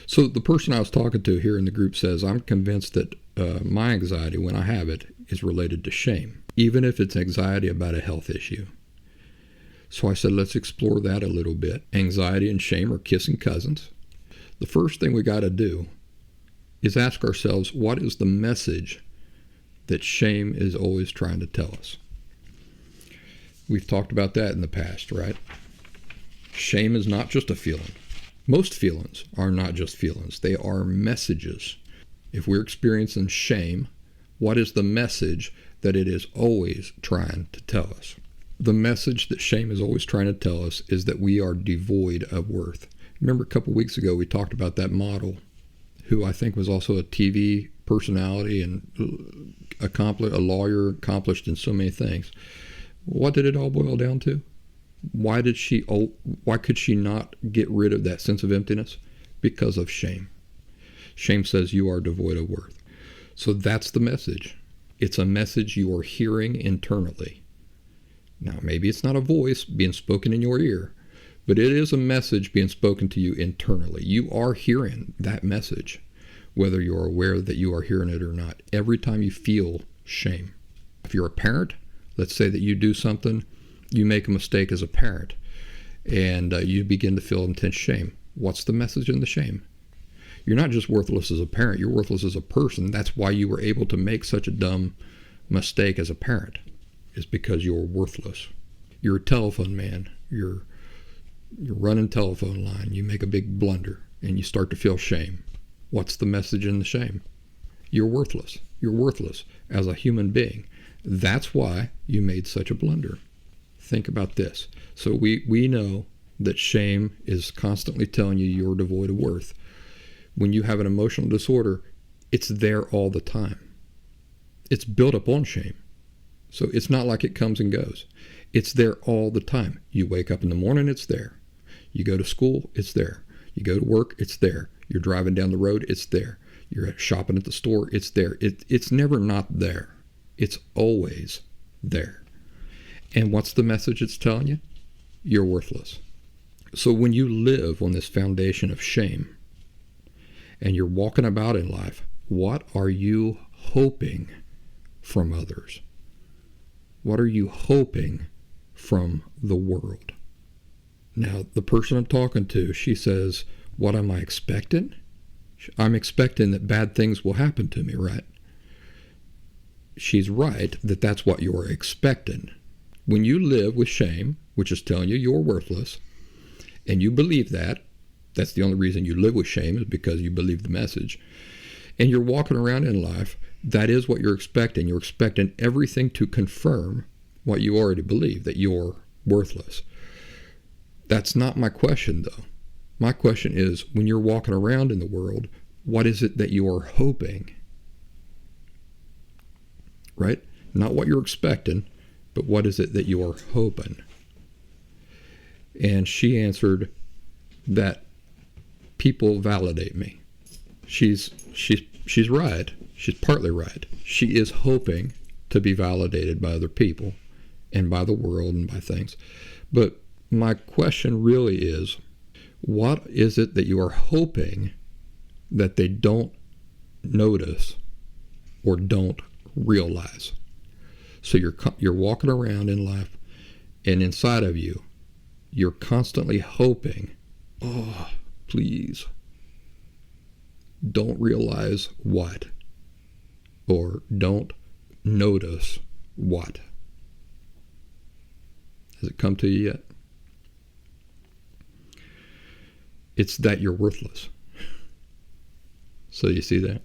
So the person I was talking to here in the group says, I'm convinced that my anxiety, when I have it, is related to shame, even if it's anxiety about a health issue. So I said, let's explore that a little bit. Anxiety and shame are kissing cousins. The first thing we got to do is ask ourselves, what is the message that shame is always trying to tell us? We've talked about that in the past, right? Shame is not just a feeling. Most feelings are not just feelings. They are messages. If we're experiencing shame, what is the message that it is always trying to tell us? The message that shame is always trying to tell us is that we are devoid of worth. Remember a couple of weeks ago we talked about that model who I think was also a TV personality and a lawyer, accomplished in so many things. What did it all boil down to? Why could she not get rid of that sense of emptiness? Because of shame. Shame says you are devoid of worth. So that's the message. It's a message you are hearing internally. Now, maybe it's not a voice being spoken in your ear, but it is a message being spoken to you internally. You are hearing that message, whether you're aware that you are hearing it or not, every time you feel shame. If you're a parent, let's say that you do something, you make a mistake as a parent, and you begin to feel intense shame. What's the message in the shame? You're not just worthless as a parent, you're worthless as a person. That's why you were able to make such a dumb mistake as a parent, is because you're worthless. You're a telephone man. You're running telephone line. You make a big blunder, and you start to feel shame. What's the message in the shame? You're worthless. You're worthless as a human being. That's why you made such a blunder. Think about this. So we know that shame is constantly telling you you're devoid of worth. When you have an emotional disorder, it's there all the time. It's built up on shame. So it's not like it comes and goes. It's there all the time. You wake up in the morning, it's there. You go to school, it's there. You go to work, it's there. You're driving down the road, it's there. You're shopping at the store, it's there. It's never not there. It's always there. And what's the message it's telling you? You're worthless. So when you live on this foundation of shame and you're walking about in life, what are you hoping from others? What are you hoping from the world? Now, the person I'm talking to, she says, what am I expecting? I'm expecting that bad things will happen to me, right? She's right that that's what you're expecting. When you live with shame, which is telling you you're worthless, and you believe that, that's the only reason you live with shame is because you believe the message, and you're walking around in life, that is what you're expecting. You're expecting everything to confirm what you already believe, that you're worthless. That's not my question, though. My question is, when you're walking around in the world, what is it that you are hoping? Right? Not what you're expecting, but what is it that you are hoping? And she answered that people validate me. She's right. She's partly right. She is hoping to be validated by other people and by the world and by things. But my question really is, what is it that you are hoping that they don't notice or don't realize? So you're walking around in life, and inside of you, you're constantly hoping, oh, please, don't realize what, or don't notice what. Has it come to you yet? It's that you're worthless. So you see that?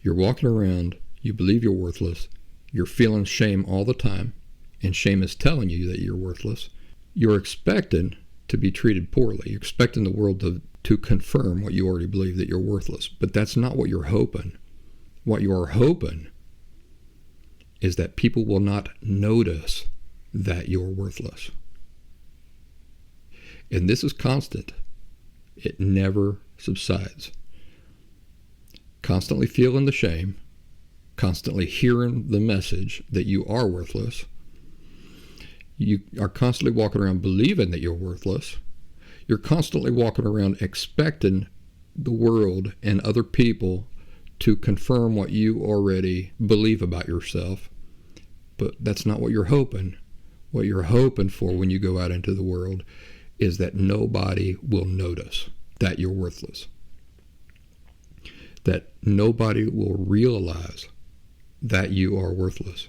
You're walking around, you believe you're worthless, you're feeling shame all the time, and shame is telling you that you're worthless. You're expecting to be treated poorly. You're expecting the world to confirm what you already believe, that you're worthless. But that's not what you're hoping. What you are hoping is that people will not notice that you're worthless. And this is constant. It never subsides. Constantly feeling the shame, constantly hearing the message that you are worthless. You are constantly walking around believing that you're worthless. You're constantly walking around expecting the world and other people to confirm what you already believe about yourself. But that's not what you're hoping. What you're hoping for when you go out into the world is that nobody will notice that you're worthless. That nobody will realize that you are worthless.